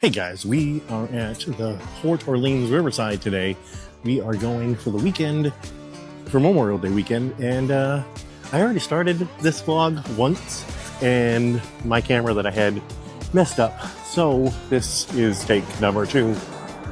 Hey guys, we are at the Port Orleans Riverside today. We are going for the weekend, for Memorial Day weekend, and I already started this vlog once, and my camera that I had messed up. So this is take number 2.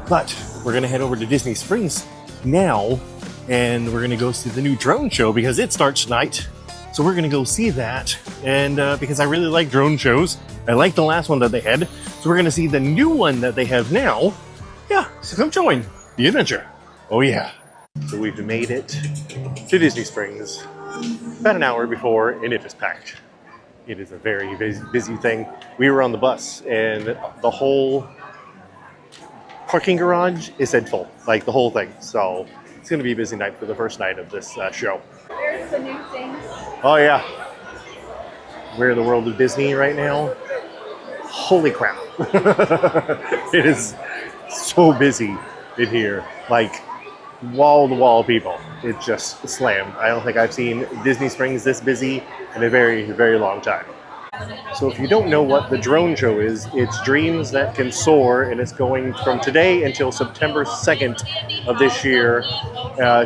But we're gonna head over to Disney Springs now, and we're gonna go see the new drone show because it starts tonight. So we're gonna go see that, and because I really like drone shows, I like the last one that they had. So we're gonna see the new one that they have now. Yeah, so come join the adventure. Oh yeah. So we've made it to Disney Springs about an hour before, and it is packed. It is a very busy thing. We were on the bus, and the whole parking garage is said full, like the whole thing. So it's gonna be a busy night for the first night of this show. There's the new things. Oh yeah. We're in the world of Disney right now. Holy crap. It is so busy in here. Like wall-to-wall people. It's just slammed. I don't think I've seen Disney Springs this busy in a very, very long time. So if you don't know what the drone show is, it's Dreams That Can Soar, and it's going from today until September 2nd of this year.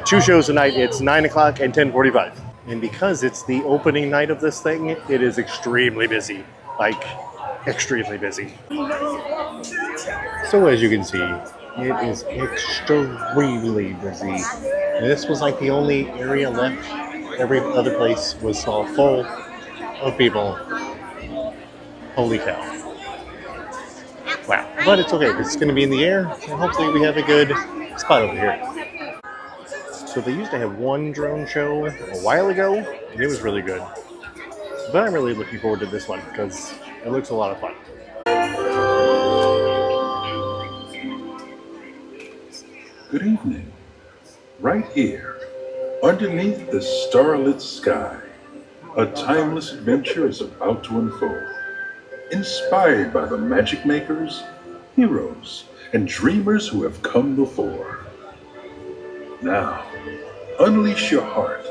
2 shows a night. It's 9 o'clock and 10:45. And because it's the opening night of this thing, it is extremely busy. Like, extremely busy. So as you can see, it is extremely busy. And this was like the only area left. Every other place was all full of people. Holy cow. Wow. But it's okay, it's going to be in the air, and hopefully we have a good spot over here. So they used to have one drone show a while ago, and it was really good. But I'm really looking forward to this one, because it looks a lot of fun. Good evening. Right here, underneath the starlit sky, a timeless adventure is about to unfold. Inspired by the magic makers, heroes, and dreamers who have come before. Now, unleash your heart,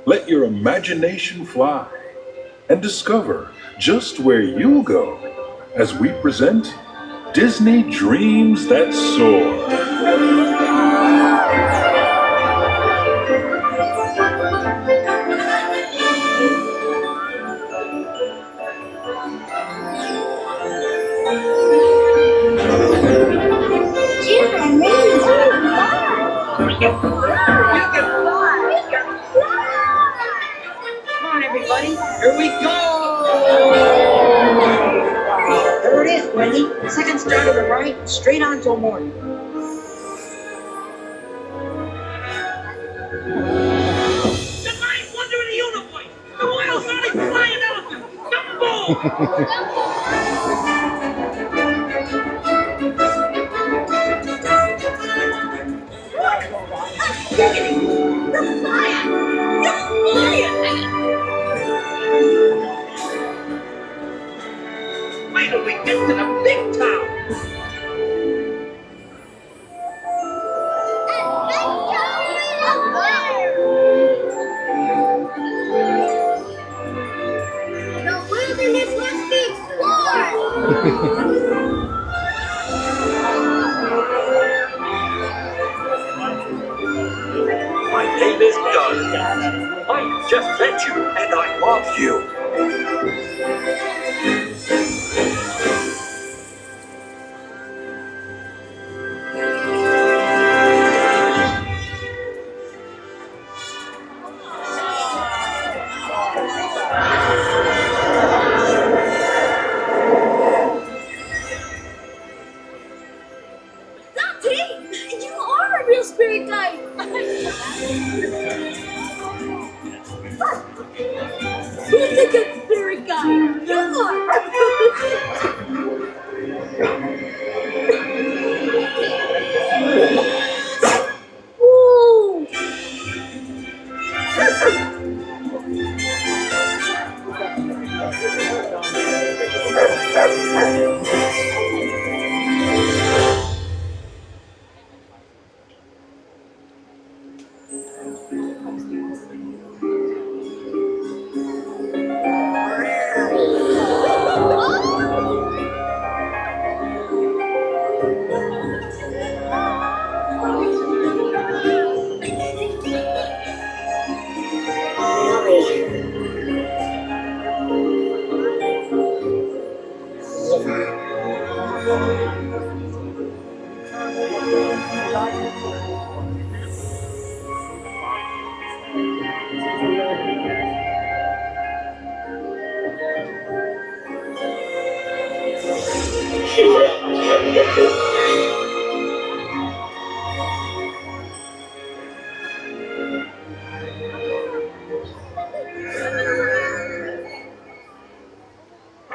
let your imagination fly, and discover just where you'll go as we present Disney Dreams That Soar. Come on, everybody. Here we go. There it is, Wendy. Second star to the right, straight on till morning. The ninth wonder of the universe. The Royal Sonic Flying Elephant. Dumbo. Wait till we get to the big town. The wilderness must be explored. My name is Doug. I just met you, and I love you. Dante, you are a real spirit guide. Who's a good spirit guide? You are. Woo! I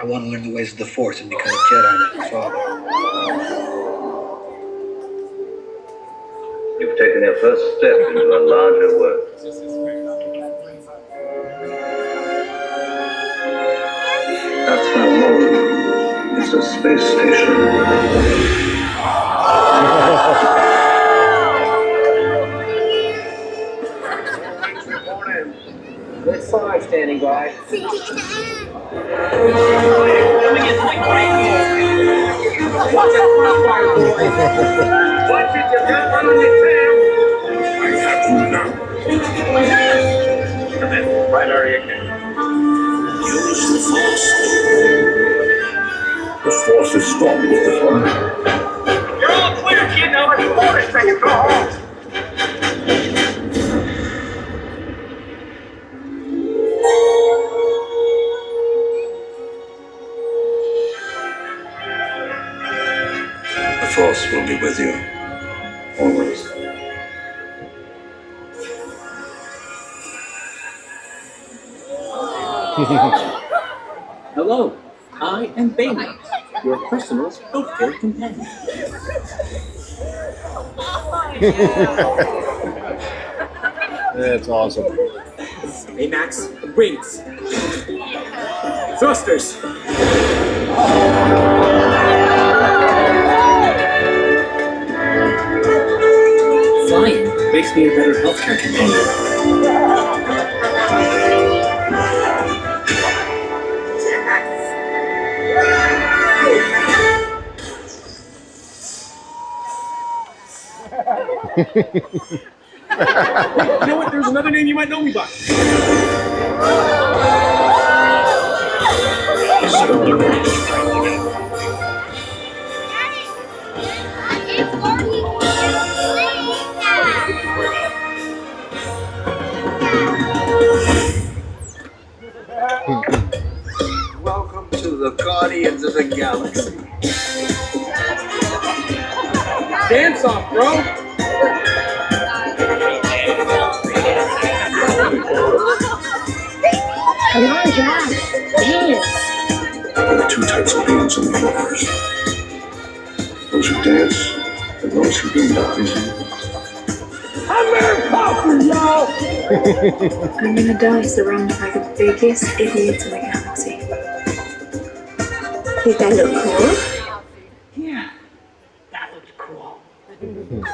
want to learn the ways of the Force and become a Jedi like my father. You've taken your first step into a larger world. That's not home. It's a space station. Red 5 standing by. Coming in like Watch out, fire, boy. Watch it, you got one on your tail. I have you now. Come in. Primary ignition. Use the Force. The Force is strong with this one. You're all clear, kid. Now let's pull this thing and go home. The Force will be with you. Always. Hello, I am Bailey, your personal healthcare companion. That's awesome. Hey Max, rings. Thrusters. Flying makes me a better healthcare companion. You know what? There's another name you might know me by. Welcome to the Guardians of the Galaxy. Dance off, bro. Come on, Jack. Dance. There are two types of beings in the universe. Those who dance and those who do not. I'm gonna die surrounded by the biggest idiots in the galaxy. Did that look cool? Yeah, that looked cool.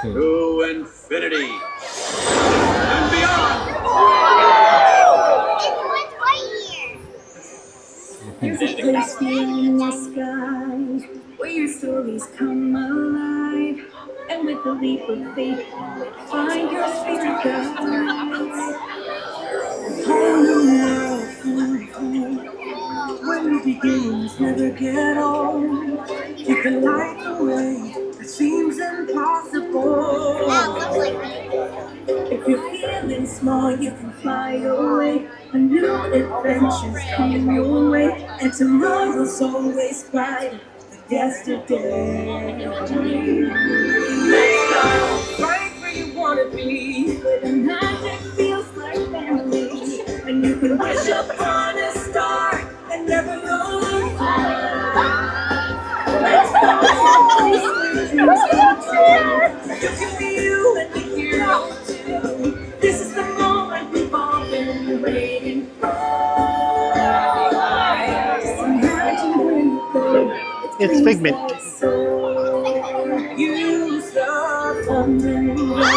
To infinity and beyond. There's a place beyond the sky where your stories come alive, and with a leap of faith, find your spirit guides. Whole new world full of hope. When the beginnings never get old, you can light the way that seems impossible. If you're feeling small, you can fly away. A new adventure's coming your way, and tomorrow's always brighter than yesterday. Let's go right where you wanna be, where the magic feels like family, and you can wish upon a star and never know why. Let's go place where dreams come true. You can be you and be hero too. This is the moment we've all been waiting for. Imagine when you go. It's Figment. You stop wondering why.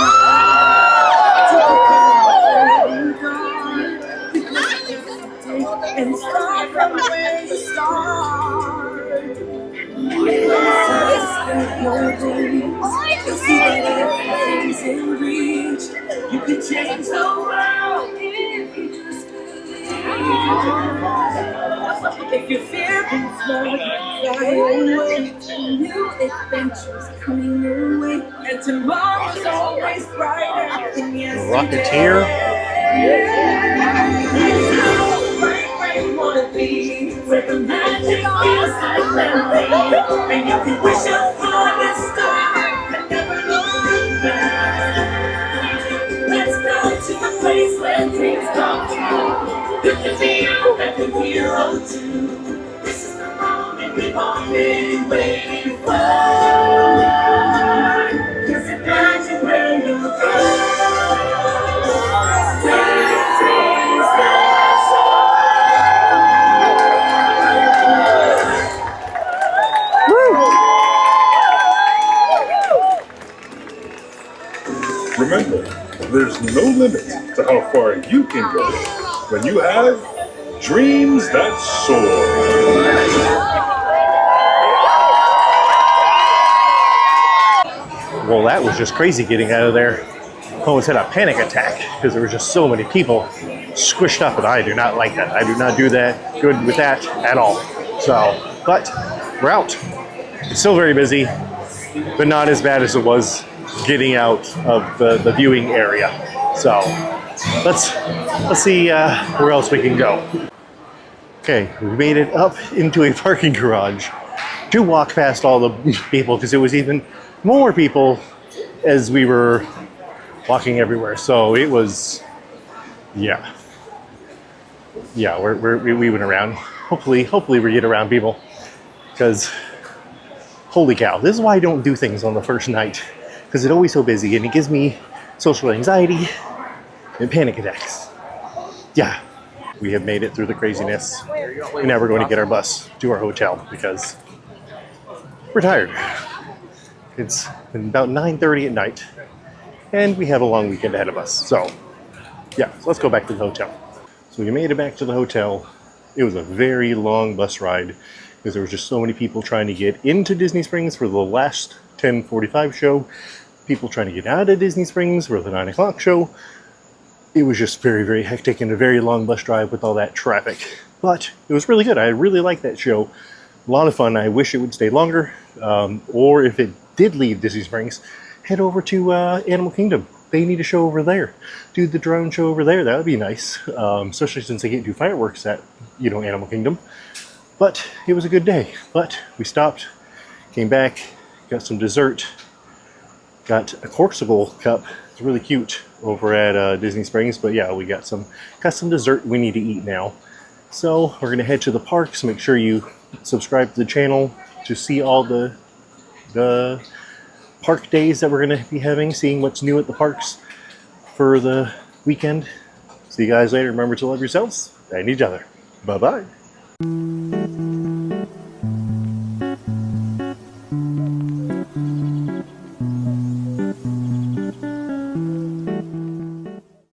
And start from where you start. Your dreams, you'll see that everything's in reach. You can change the world if you just believe. If your fear can small, you can fly away. New adventures coming your way. And tomorrow's always brighter than yesterday. Rocketeer. Wanna be where the magic is silently, and you can wish upon a star and never look back. Let's go to a place where dreams come true. You can be you and the hero too. This is the moment we've all been waiting for. Just imagine where you go. Remember, there's no limit to how far you can go when you have dreams that soar. Well, that was just crazy getting out of there. I almost had a panic attack because there were just so many people squished up, and I do not like that. I do not do that good with that at all. So, but we're out. It's still very busy, but not as bad as it was getting out of the viewing area. So let's see where else we can go. Okay, we made it up into a parking garage to walk past all the people because it was even more people as we were walking everywhere. So it was, yeah, we went around. Hopefully we get around people because holy cow, this is why I don't do things on the first night. Because it's always so busy and it gives me social anxiety and panic attacks. Yeah, we have made it through the craziness. And now we're going to get our bus to our hotel because we're tired. It's been about 9:30 at night and we have a long weekend ahead of us. So yeah, so let's go back to the hotel. So we made it back to the hotel. It was a very long bus ride because there was just so many people trying to get into Disney Springs for the last 10:45 show. People trying to get out of Disney Springs for the 9 o'clock show. It was just very, very hectic and a very long bus drive with all that traffic. But it was really good. I really liked that show. A lot of fun. I wish it would stay longer. Or if it did leave Disney Springs, head over to Animal Kingdom. They need a show over there. Do the drone show over there. That would be nice. Especially since they can't do fireworks at, Animal Kingdom. But it was a good day. But we stopped, came back, got some dessert. Got a Corsicle cup. It's really cute over at Disney Springs. But yeah, we got some dessert we need to eat now. So we're gonna head to the parks. Make sure you subscribe to the channel to see all the park days that we're gonna be having, seeing what's new at the parks for the weekend. See you guys later. Remember to love yourselves and each other. Bye bye.